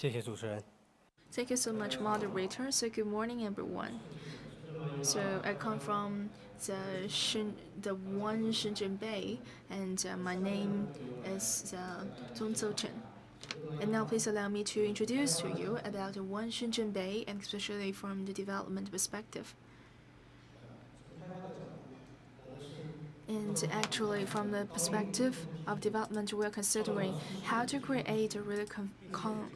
谢谢主持人。Thank you so much, moderator. So good morning, everyone. So I come from the one Shenzhen Bay, and my name is Chen. And now please allow me to introduce to you about the one Shenzhen Bay, and especially from the development perspective. And actually, from the perspective of development, we're considering how to create a really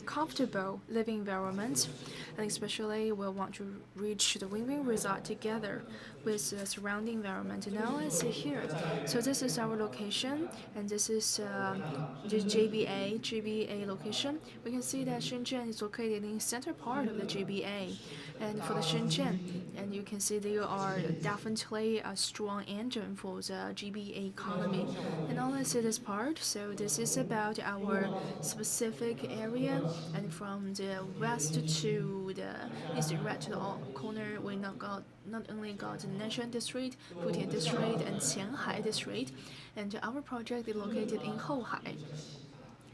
comfortable living environment, and especially we want to reach the win-win result together with the surrounding environment. Now let's see here. So this is our location, and this is the GBA location. We can see that Shenzhen is located in the center part of the GBA, and for the Shenzhen, and you can see they are definitely a strong engine for the GBA economy. And now let's see this part. So this is about our specific area, and from the west to the east, right to the corner, we not only got the Nanshan district, Futian district, and Qianhai district, and our project is located in Hohai.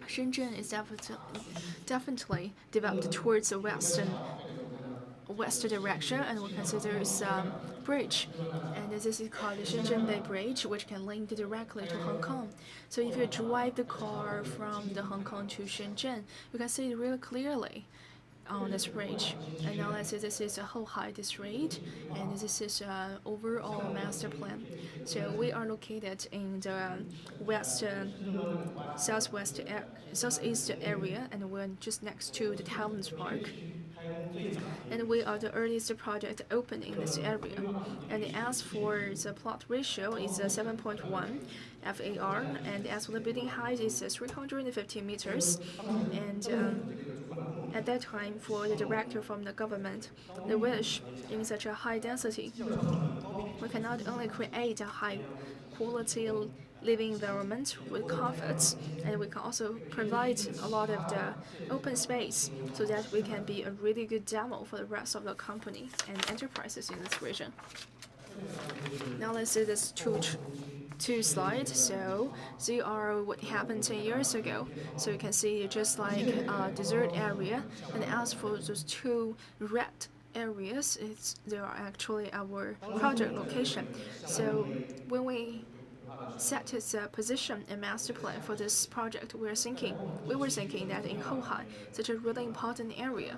Shenzhen is definitely developed towards the west direction, and we consider some bridge, and this is called the Shenzhen Bay Bridge, which can link directly to Hong Kong. So if you drive the car from the Hong Kong to Shenzhen, you can see it really clearly on this bridge. And now let's say this is a Hohai district, and this is an overall master plan. So we are located in the southeast area, and we're just next to the Towns Park. And we are the earliest project open in this area. And as for the plot ratio, it's 7.1 FAR, and as for the building height, it's 350 meters. And at that time, for the director from the government, they wish in such a high density, we can not only create a high quality living environment with comforts, and we can also provide a lot of the open space so that we can be a really good demo for the rest of the company and enterprises in this region. Now let's see this two slides. So they are what happened 10 years ago. So you can see just like a desert area, and as for those two red areas, they are actually our project location. So when we set its position and master plan for this project, we were thinking that in Hohai, such a really important area,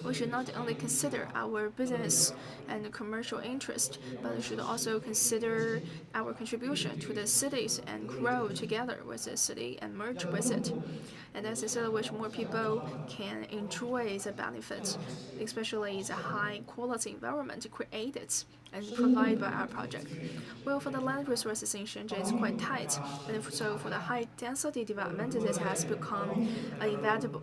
we should not only consider our business and commercial interest, but we should also consider our contribution to the cities and grow together with the city and merge with it. And that's a city which more people can enjoy the benefits, especially the high quality environment created and provided by our project. Well, for the land resources in Shenzhen, it's quite tight, and so for the high density development, this has become an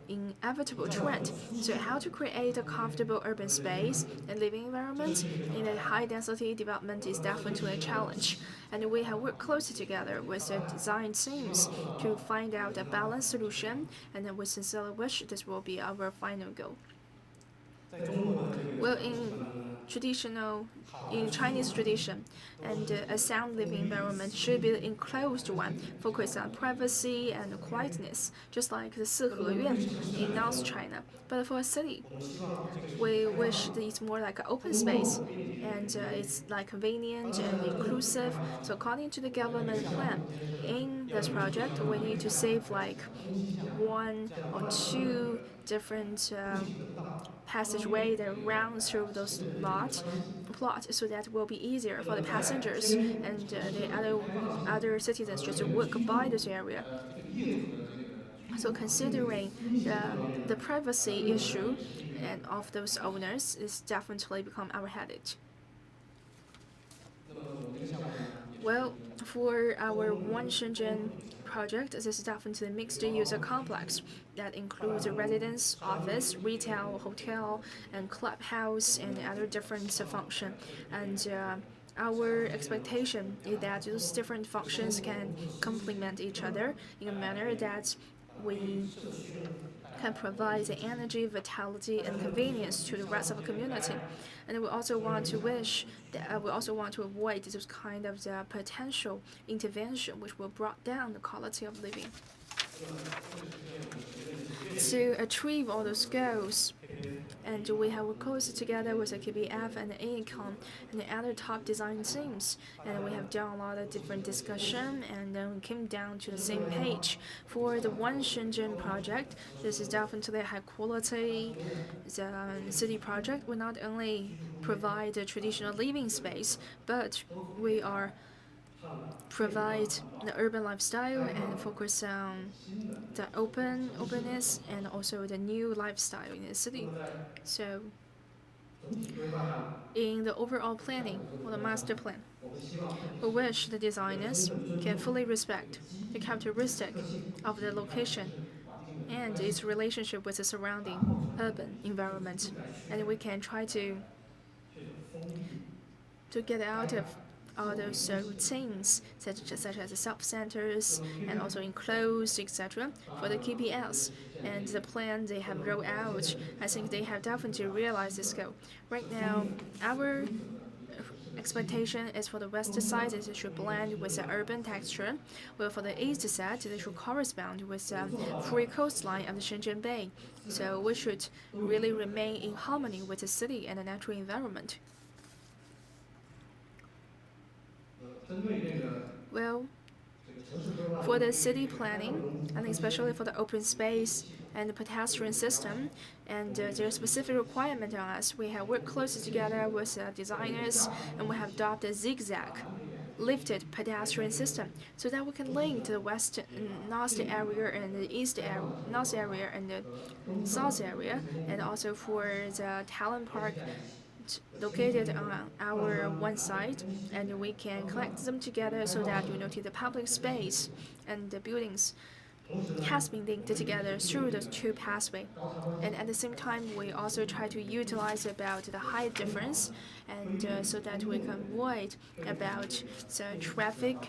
inevitable trend. So, how to create a comfortable urban space and living environment in a high density development is definitely a challenge. And we have worked closely together with the design teams to find out a balanced solution, and we sincerely wish this will be our final goal. Well, in Chinese tradition, and a sound living environment should be an enclosed one, focused on privacy and quietness, just like the Siheyuan in North China. But for a city, we wish that it's more like an open space, and it's like convenient and inclusive. So according to the government plan, in this project, we need to save like one or two different passageway that runs through those plots, so that will be easier for the passengers and the other citizens just to walk by this area. So considering the privacy issue and of those owners is definitely become our headache. Well, for our One Shenzhen project, this is definitely a mixed user complex that includes a residence, office, retail, hotel, and clubhouse, and other different functions. And our expectation is that those different functions can complement each other in a manner that we can provide the energy, vitality, and convenience to the rest of the community. And we also want to avoid this kind of the potential intervention which will bring down the quality of living. To achieve all those goals, and we have worked closely together with the KBF and the Kohn and the other top design teams, and we have done a lot of different discussion, and then we came down to the same page. For the one Shenzhen project, this is definitely a high quality city project. We not only provide a traditional living space, but we are provide the urban lifestyle and focus on the openness and also the new lifestyle in the city. So in the overall planning or the master plan, we wish the designers can fully respect the characteristic of the location and its relationship with the surrounding urban environment, and we can try to get out of all those routines such as the sub-centers and also enclosed, etc. for the KPS and the plan they have rolled out. I think they have definitely realized this goal. Right now, our expectation is for the west side it should blend with the urban texture, while for the east side it should correspond with the free coastline of the Shenzhen Bay. So we should really remain in harmony with the city and the natural environment. Well, for the city planning, and especially for the open space and the pedestrian system, and their specific requirement on us, we have worked closely together with designers, and we have adopted a zigzag lifted pedestrian system so that we can link to the west north area and the east area, north area and the south area, and also for the talent park located on our one side, and we can collect them together so that to the public space and the buildings has been linked together through those two pathways. And at the same time, we also try to utilize about the height difference, and so that we can avoid about the traffic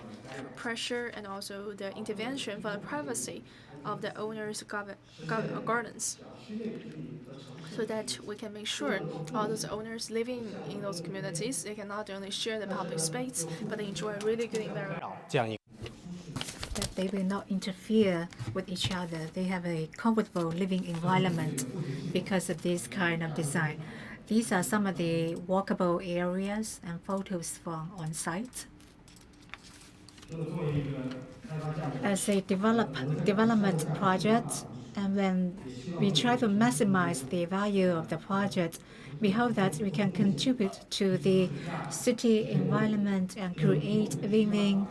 pressure and also the intervention for the privacy of the owners' gardens, so that we can make sure all those owners living in those communities, they can not only share the public space, but they enjoy a really good environment. That they will not interfere with each other. They have a comfortable living environment because of this kind of design. These are some of the walkable areas and photos from on site. As a development project, and when we try to maximize the value of the project, we hope that we can contribute to the city environment and create win-win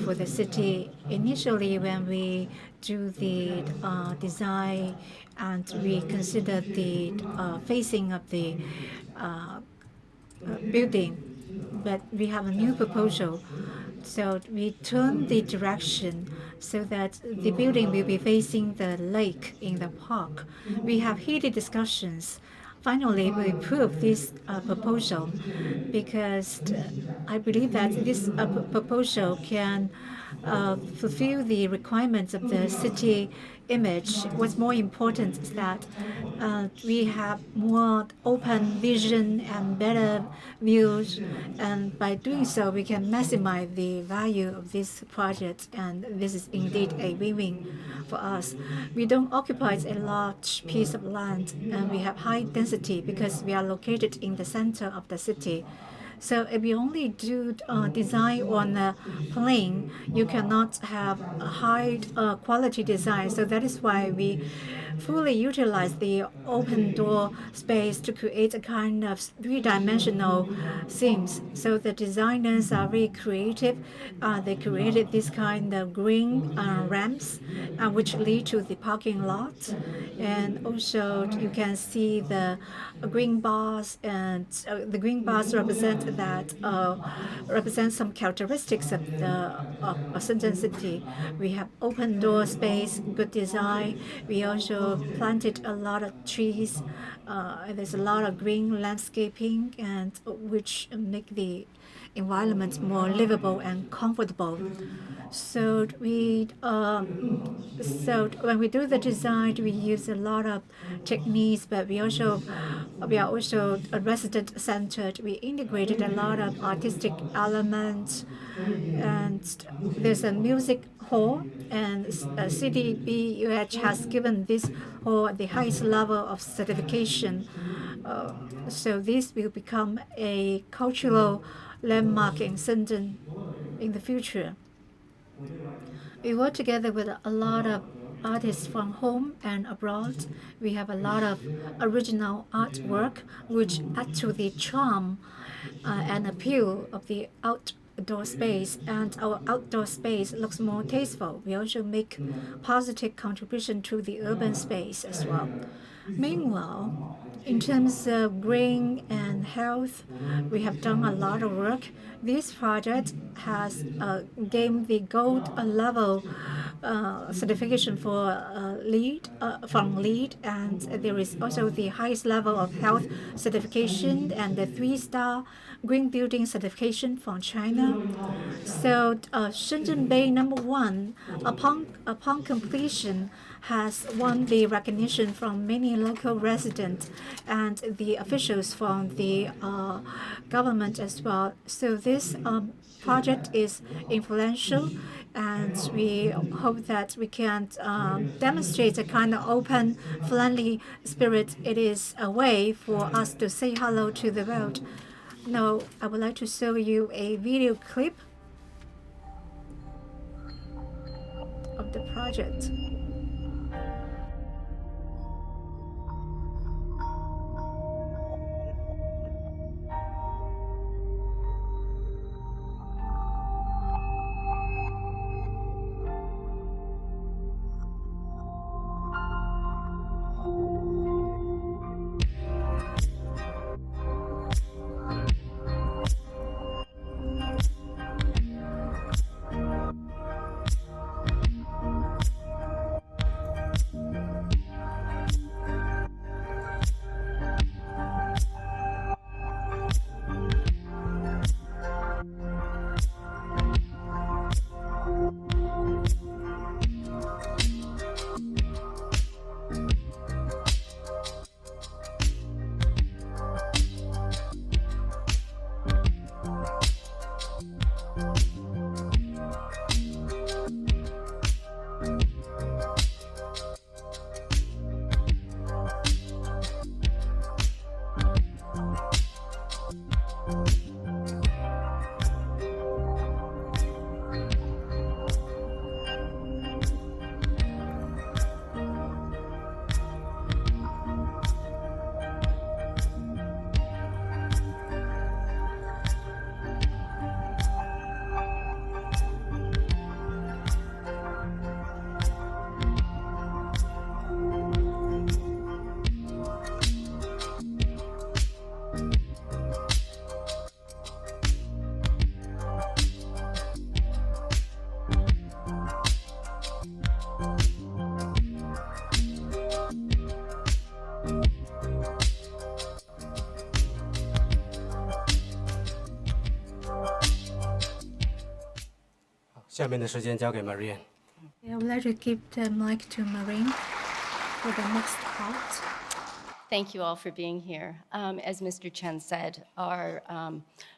for the city. Initially, when we do the design and we consider the facing of the building, but we have a new proposal. So we turn the direction so that the building will be facing the lake in the park. We have heated discussions. Finally, we approve this proposal because I believe that this proposal can fulfill the requirements of the city image. What's more important is that we have more open vision and better views, and by doing so, we can maximize the value of this project, and this is indeed a win-win for us. We don't occupy a large piece of land, and we have high density because we are located in the center of the city. So if you only do design on a plane, you cannot have a high quality design. So that is why we fully utilize the open door space to create a kind of three-dimensional themes. So the designers are very creative. They created this kind of green ramps, which lead to the parking lot. And also you can see the green bars, and the green bars represent some characteristics of the Shenzhen city. We have open door space, good design. We also planted a lot of trees. There's a lot of green landscaping, and which make the environment more livable and comfortable. So when we do the design, we use a lot of techniques, but we are also a resident centered. We integrated a lot of artistic elements, and there's a music hall, and CTBUH has given this hall the highest level of certification. So this will become a cultural landmark in Shenzhen in the future. We work together with a lot of artists from home and abroad. We have a lot of original artwork which add to the charm and appeal of the outdoor space, and our outdoor space looks more tasteful. We also make positive contribution to the urban space as well. Meanwhile, in terms of green and health, we have done a lot of work. This project has gained the gold level certification for LEED from LEED, and there is also the highest level of health certification and the 3-star green building certification from China. So Shenzhen Bay #1, upon completion, has won the recognition from many local residents and the officials from the government as well. So this project is influential, and we hope that we can demonstrate a kind of open, friendly spirit. It is a way for us to say hello to the world. Now, I would like to show you a video clip of the project. I would like to give the mic to Marianne for the next part. Thank you all for being here. As Mr. Chen said, our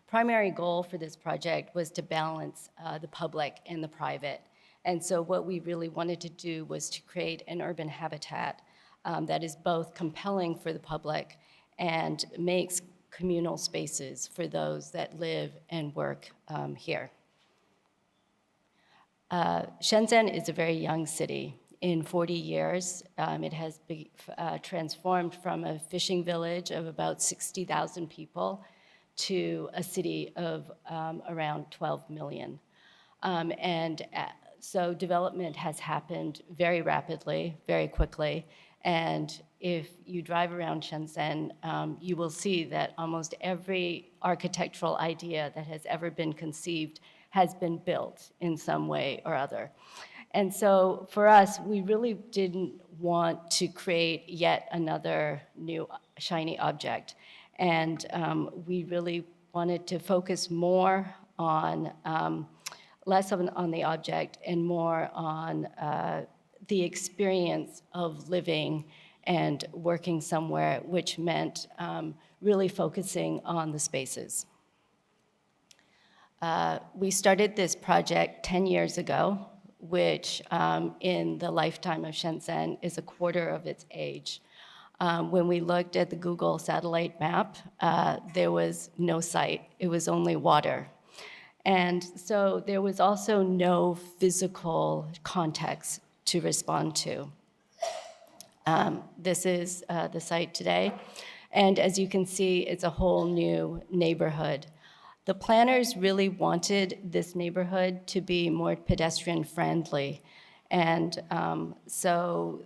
primary goal for this project was to balance the public and the private. And so what we really wanted to do was to create an urban habitat that is both compelling for the public and makes communal spaces for those that live and work here. Shenzhen is a very young city. In 40 years, it has transformed from a fishing village of about 60,000 people to a city of around 12 million. So development has happened very rapidly, very quickly. And if you drive around Shenzhen, you will see that almost every architectural idea that has ever been conceived has been built in some way or other. And so for us, we really didn't want to create yet another new shiny object. And we really wanted to focus more on, less on the object and more on the experience of living and working somewhere, which meant really focusing on the spaces. We started this project 10 years ago which in the lifetime of Shenzhen is a quarter of its age. When we looked at the Google satellite map, there was no site. It was only water. And so there was also no physical context to respond to. This is the site today. And as you can see, it's a whole new neighborhood. The planners really wanted this neighborhood to be more pedestrian friendly. And so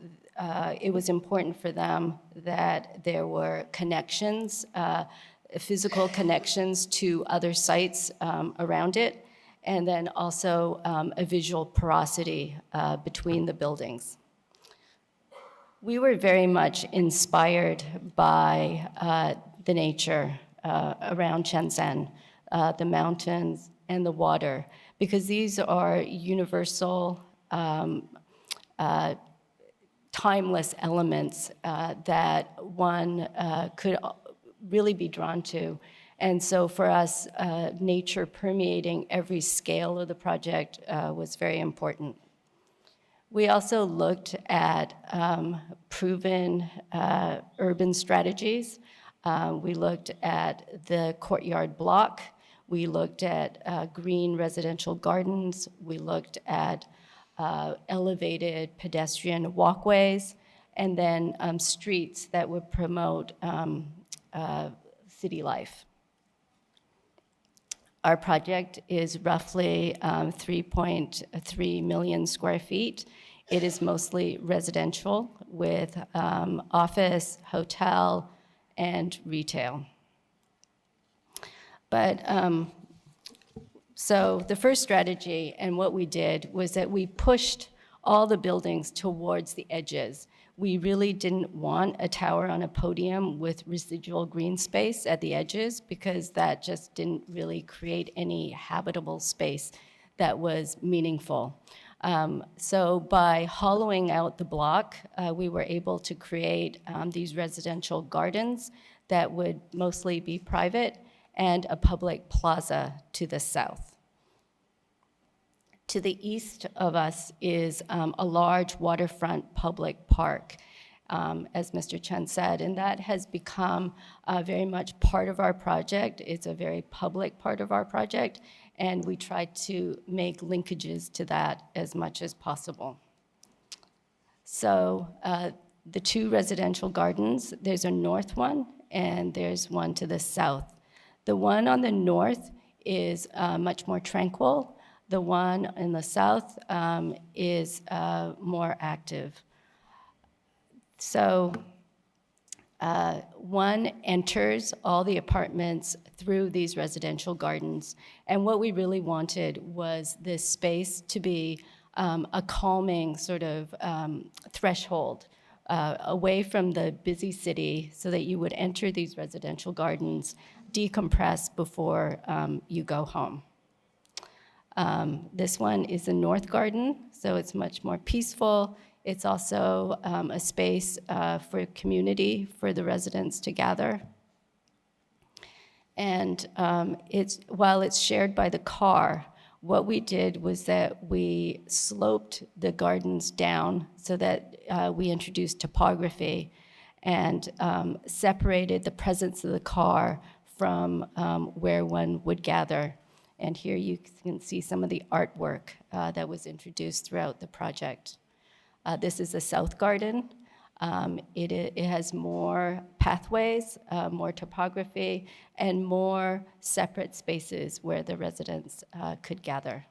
it was important for them that there were connections, physical connections to other sites around it, and then also a visual porosity between the buildings. We were very much inspired by the nature around Shenzhen, the mountains and the water, because these are universal, timeless elements that one could really be drawn to. And so for us, nature permeating every scale of the project was very important. We also looked at proven urban strategies. We looked at the courtyard block. We looked at green residential gardens. We looked at elevated pedestrian walkways, and then streets that would promote city life. Our project is roughly 3.3 million square feet. It is mostly residential with office, hotel, and retail. But so the first strategy and what we did was that we pushed all the buildings towards the edges. We really didn't want a tower on a podium with residual green space at the edges because that just didn't really create any habitable space that was meaningful. So by hollowing out the block, we were able to create these residential gardens that would mostly be private and a public plaza to the south. To the east of us is a large waterfront public park, as Mr. Chen said, and that has become very much part of our project. It's a very public part of our project, and we try to make linkages to that as much as possible. So the two residential gardens, there's a north one and there's one to the south. The one on the north is much more tranquil. The one in the south is more active. So one enters all the apartments through these residential gardens. And what we really wanted was this space to be a calming sort of threshold away from the busy city so that you would enter these residential gardens, decompress before you go home. This one is the North Garden, so it's much more peaceful. It's also a space for community, for the residents to gather. And while it's shared by the car, what we did was that we sloped the gardens down so that we introduced topography and separated the presence of the car from where one would gather. And here you can see some of the artwork that was introduced throughout the project. This is the South Garden. It has more pathways, more topography, and more separate spaces where the residents could gather.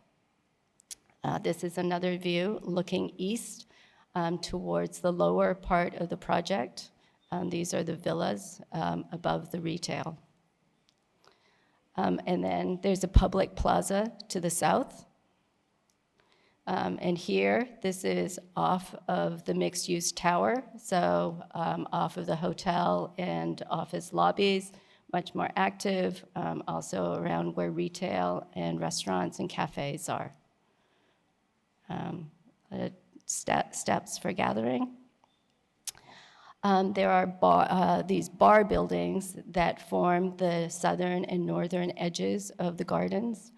This is another view looking east towards the lower part of the project. These are the villas above the retail. And then there's a public plaza to the south. And here, this is off of the mixed-use tower, so off of the hotel and office lobbies, much more active, also around where retail and restaurants and cafes are. Steps for gathering. There are these bar buildings that form the southern and northern edges of the gardens.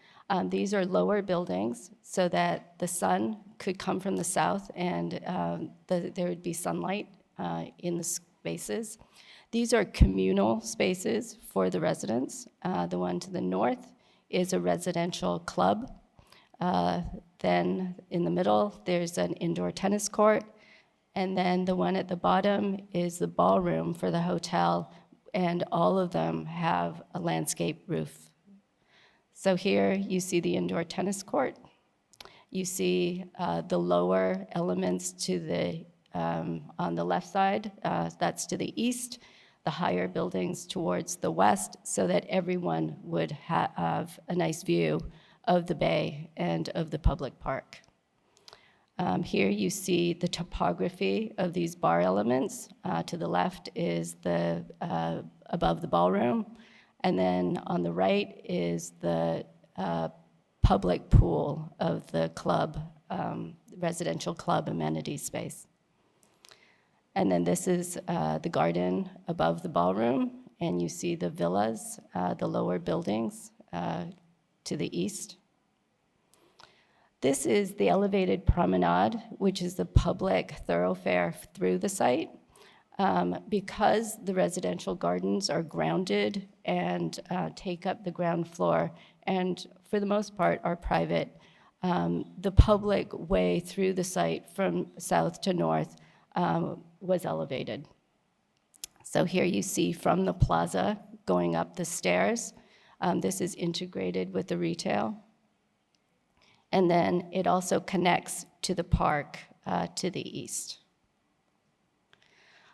These are lower buildings so that the sun could come from the south and there would be sunlight in the spaces. These are communal spaces for the residents. The one to the north is a residential club. Then in the middle, there's an indoor tennis court. And then the one at the bottom is the ballroom for the hotel, and all of them have a landscape roof. So here you see the indoor tennis court. You see the lower elements to the on the left side, that's to the east, the higher buildings towards the west, so that everyone would have a nice view of the bay and of the public park. Here you see the topography of these bar elements. To the left is the above the ballroom, and then on the right is the public pool of the club, residential club amenity space. And then this is the garden above the ballroom, and you see the villas, the lower buildings to the east. This is the elevated promenade, which is the public thoroughfare through the site. Because the residential gardens are grounded and take up the ground floor, and for the most part are private, the public way through the site from south to north was elevated. So here you see from the plaza going up the stairs. This is integrated with the retail. And then it also connects to the park to the east.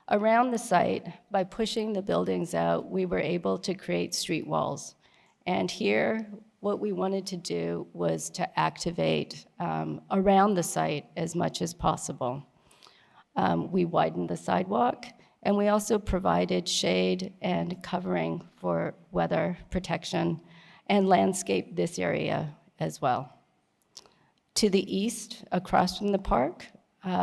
Around the site, by pushing the buildings out, we were able to create street walls. And here, what we wanted to do was to activate around the site as much as possible. We widened the sidewalk, and we also provided shade and covering for weather protection and landscaped this area as well. To the east, across from the park,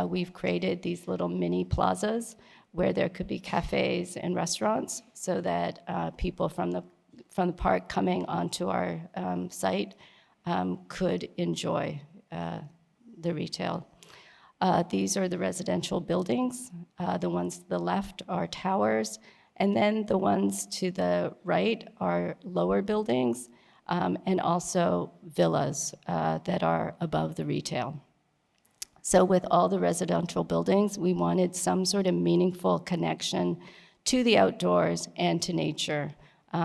we've created these little mini plazas where there could be cafes and restaurants so that people from the park coming onto our site could enjoy the retail. These are the residential buildings. The ones to the left are towers, and then the ones to the right are lower buildings, and also villas that are above the retail. So with all the residential buildings, we wanted some sort of meaningful connection to the outdoors and to nature.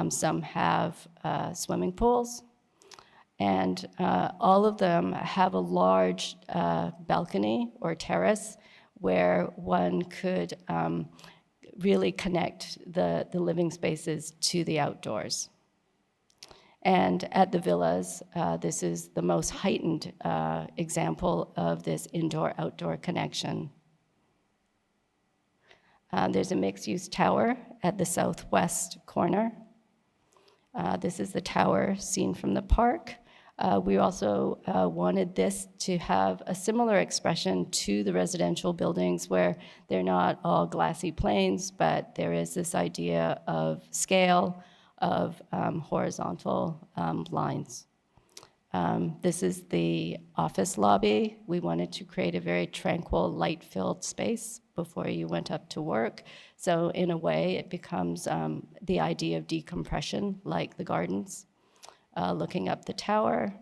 Some have swimming pools, and all of them have a large balcony or terrace where one could really connect the living spaces to the outdoors. And at the villas, this is the most heightened example of this indoor-outdoor connection. There's a mixed-use tower at the southwest corner. This is the tower seen from the park. We also wanted this to have a similar expression to the residential buildings where they're not all glassy planes, but there is this idea of scale, of horizontal lines. This is the office lobby. We wanted to create a very tranquil, light-filled space before you went up to work. So in a way, it becomes the idea of decompression, like the gardens, looking up the tower.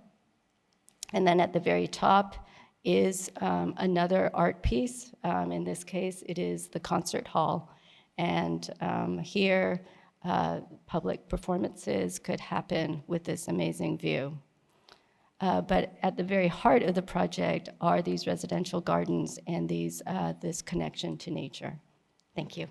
And then at the very top is another art piece. In this case, it is the concert hall. And here, public performances could happen with this amazing view. But at the very heart of the project are these residential gardens and this connection to nature. Thank you.